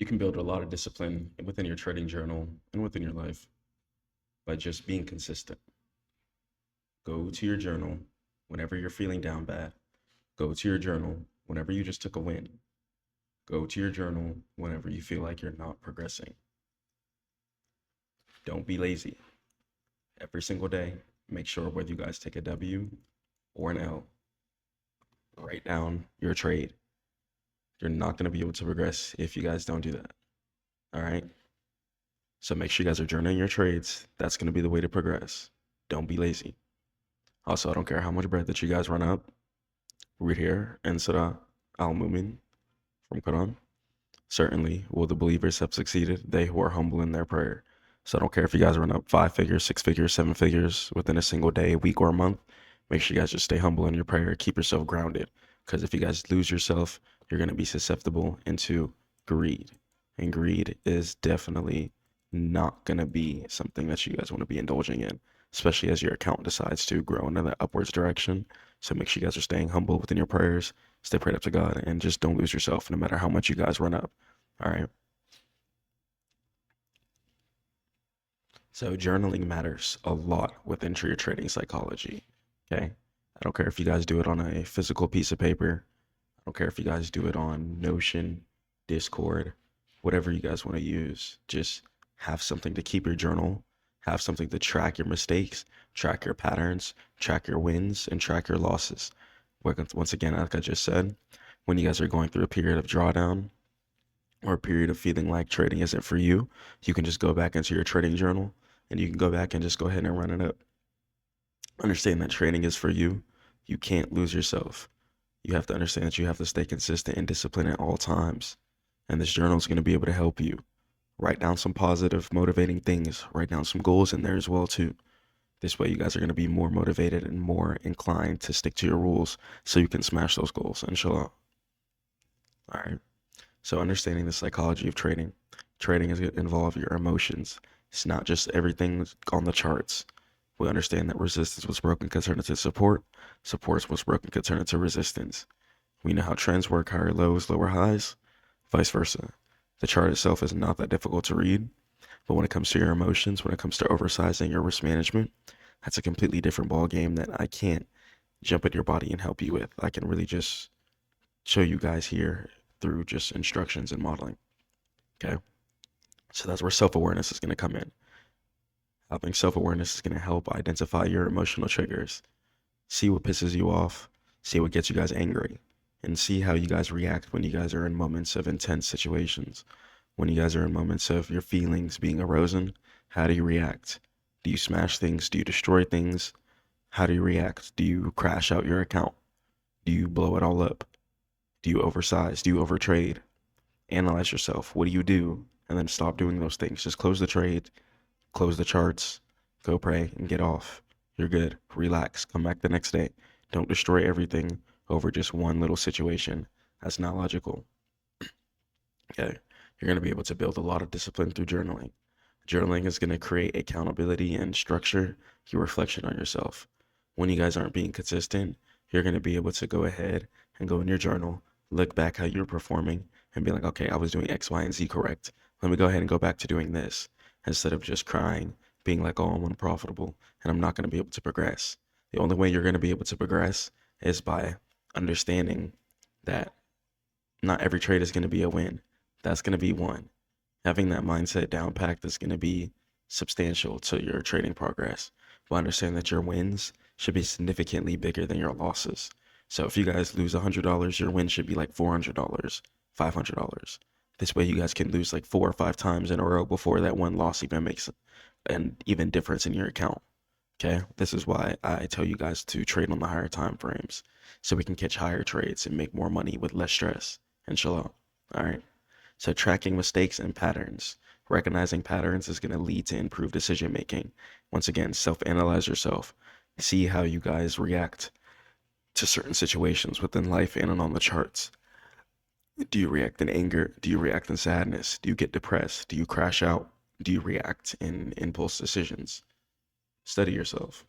You can build a lot of discipline within your trading journal and within your life by just being consistent. Go to your journal whenever you're feeling down bad. Go to your journal whenever you just took a win. Go to your journal whenever you feel like you're not progressing. Don't be lazy. Every single day, make sure whether you guys take a W or an L, write down your trade. You're not going to be able to progress if you guys don't do that. All right? So make sure you guys are journaling your trades. That's going to be the way to progress. Don't be lazy. Also, I don't care how much bread that you guys run up. Read here in Surah Al-Mumin from Quran. Certainly will the believers have succeeded, they who are humble in their prayer. So I don't care if you guys run up 5 figures, 6 figures, 7 figures within a single day, week, or a month. Make sure you guys just stay humble in your prayer. Keep yourself grounded. Because if you guys lose yourself, you're going to be susceptible into greed. And greed is definitely not going to be something that you guys want to be indulging in, especially as your account decides to grow in that upwards direction. So make sure you guys are staying humble within your prayers. Stay prayed up to God and just don't lose yourself no matter how much you guys run up. All right. So journaling matters a lot within your trading psychology. Okay. I don't care if you guys do it on a physical piece of paper. I don't care if you guys do it on Notion, Discord, whatever you guys want to use. Just have something to keep your journal, have something to track your mistakes, track your patterns, track your wins, and track your losses. Once again, like I just said, when you guys are going through a period of drawdown or a period of feeling like trading isn't for you, you can just go back into your trading journal and you can go back and just go ahead and run it up. Understand that trading is for you. You can't lose yourself. You have to understand that you have to stay consistent and disciplined at all times. And this journal is going to be able to help you. Write down some positive, motivating things. Write down some goals in there as well, too. This way, you guys are going to be more motivated and more inclined to stick to your rules so you can smash those goals, inshallah. All right. So understanding the psychology of trading. Trading is going to involve your emotions. It's not just everything on the charts. We understand that resistance was broken could turn into support. Support was broken could turn into resistance. We know how trends work, higher lows, lower highs, vice versa. The chart itself is not that difficult to read, but when it comes to your emotions, when it comes to oversizing your risk management, that's a completely different ball game that I can't jump in your body and help you with. I can really just show you guys here through just instructions and modeling. Okay? So that's where self-awareness is going to come in. Having self-awareness is going to help identify your emotional triggers, see what pisses you off, see what gets you guys angry, and see how you guys react when you guys are in moments of intense situations. When you guys are in moments of your feelings being erosion, how do you react? Do you smash things? Do you destroy things? How do you react? Do you crash out your account? Do you blow it all up? Do you oversize? Do you overtrade? Analyze yourself. What do you do? And then stop doing those things. Just close the trade, close the charts, go pray, and get off. You're good. Relax. Come back the next day. Don't destroy everything over just one little situation. That's not logical. Okay. You're going to be able to build a lot of discipline through journaling. Journaling is going to create accountability and structure your reflection on yourself. When you guys aren't being consistent, you're going to be able to go ahead and go in your journal, look back how you're performing, and be like, okay, I was doing X, Y, and Z correct. Let me go ahead and go back to doing this instead of just crying, being like, oh, I'm unprofitable and I'm not going to be able to progress. The only way you're going to be able to progress is by understanding that not every trade is going to be a win. That's going to be one. Having that mindset down packed is going to be substantial to your trading progress. But understand that your wins should be significantly bigger than your losses. So if you guys lose $100, your win should be like $400, $500. This way you guys can lose like 4 or 5 times in a row before that one loss even makes an even difference in your account. Okay, this is why I tell you guys to trade on the higher time frames so we can catch higher trades and make more money with less stress. Inshallah. All right. So tracking mistakes and patterns. Recognizing patterns is going to lead to improved decision making. Once again, self-analyze yourself. See how you guys react to certain situations within life and on the charts. Do you react in anger? Do you react in sadness? Do you get depressed? Do you crash out? Do you react in impulse decisions? Study yourself.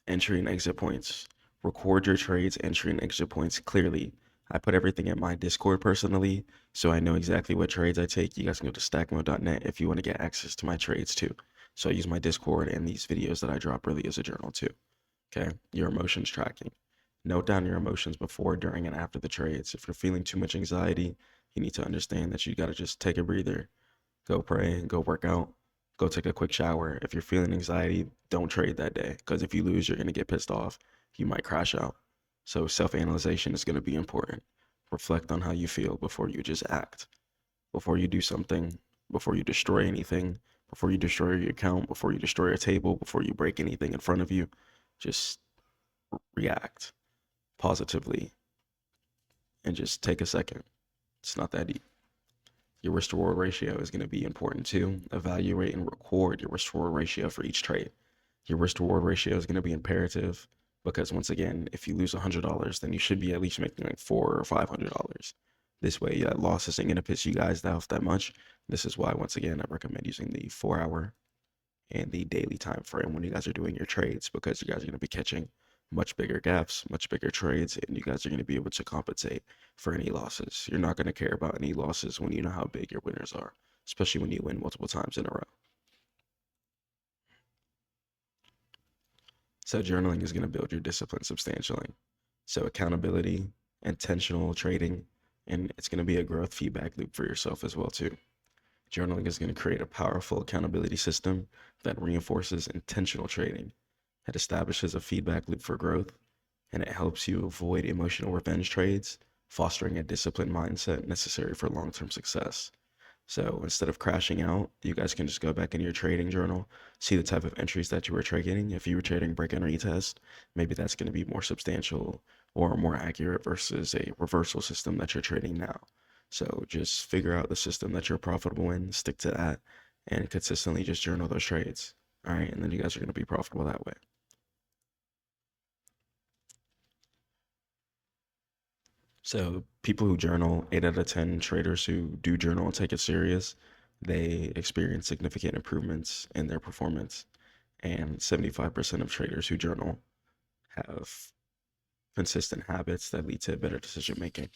Entry and exit points. Record your trades, entry and exit points clearly. I put everything in my Discord personally, so I know exactly what trades I take. You guys can go to stackmode.net if you want to get access to my trades too. So I use my Discord and these videos that I drop really as a journal too. Okay, your emotions tracking. Note down your emotions before, during, and after the trades. If you're feeling too much anxiety, you need to understand that you got to just take a breather, go pray, go work out, go take a quick shower. If you're feeling anxiety, don't trade that day, because if you lose, you're going to get pissed off. You might crash out. So self-analyzation is going to be important. Reflect on how you feel before you just act. Before you do something, before you destroy anything, before you destroy your account, before you destroy a table, before you break anything in front of you, just react positively and just take a second. It's not that deep. Your risk to reward ratio is going to be important too. Evaluate and record your risk to reward ratio for each trade. Your risk to reward ratio is going to be imperative because once again, if you lose $100, then you should be at least making like $400 or $500. This way, that loss isn't going to piss you guys off that much. This is why, once again, I recommend using the 4-hour and the daily time frame when you guys are doing your trades, because you guys are going to be catching much bigger gaps, much bigger trades, and you guys are going to be able to compensate for any losses. You're not going to care about any losses when you know how big your winners are, especially when you win multiple times in a row. So journaling is going to build your discipline substantially. So accountability, intentional trading, and it's going to be a growth feedback loop for yourself as well too. Journaling is going to create a powerful accountability system that reinforces intentional trading. It establishes a feedback loop for growth, and it helps you avoid emotional revenge trades, fostering a disciplined mindset necessary for long-term success. So instead of crashing out, you guys can just go back in your trading journal, see the type of entries that you were trading. If you were trading break and retest, maybe that's going to be more substantial or more accurate versus a reversal system that you're trading now. So just figure out the system that you're profitable in, stick to that, and consistently just journal those trades. All right, and then you guys are going to be profitable that way. So people who journal, 8 out of 10 traders who do journal and take it serious, they experience significant improvements in their performance. And 75% of traders who journal have consistent habits that lead to better decision making.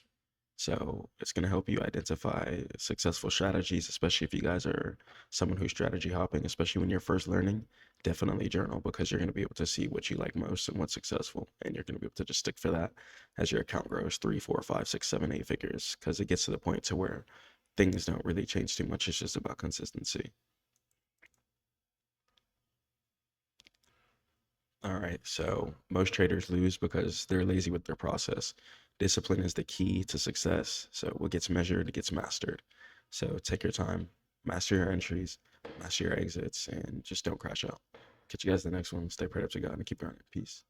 So it's going to help you identify successful strategies, especially if you guys are someone who's strategy hopping, especially when you're first learning. Definitely journal, because you're going to be able to see what you like most and what's successful. And you're going to be able to just stick for that as your account grows 3, 4, 5, 6, 7, 8 figures, because it gets to the point to where things don't really change too much. It's just about consistency. All right, so most traders lose because they're lazy with their process. Discipline is the key to success. So what gets measured, it gets mastered. So take your time, master your entries, master your exits, and just don't crash out. Catch you guys in the next one. Stay prayed up to God and keep earning. Peace.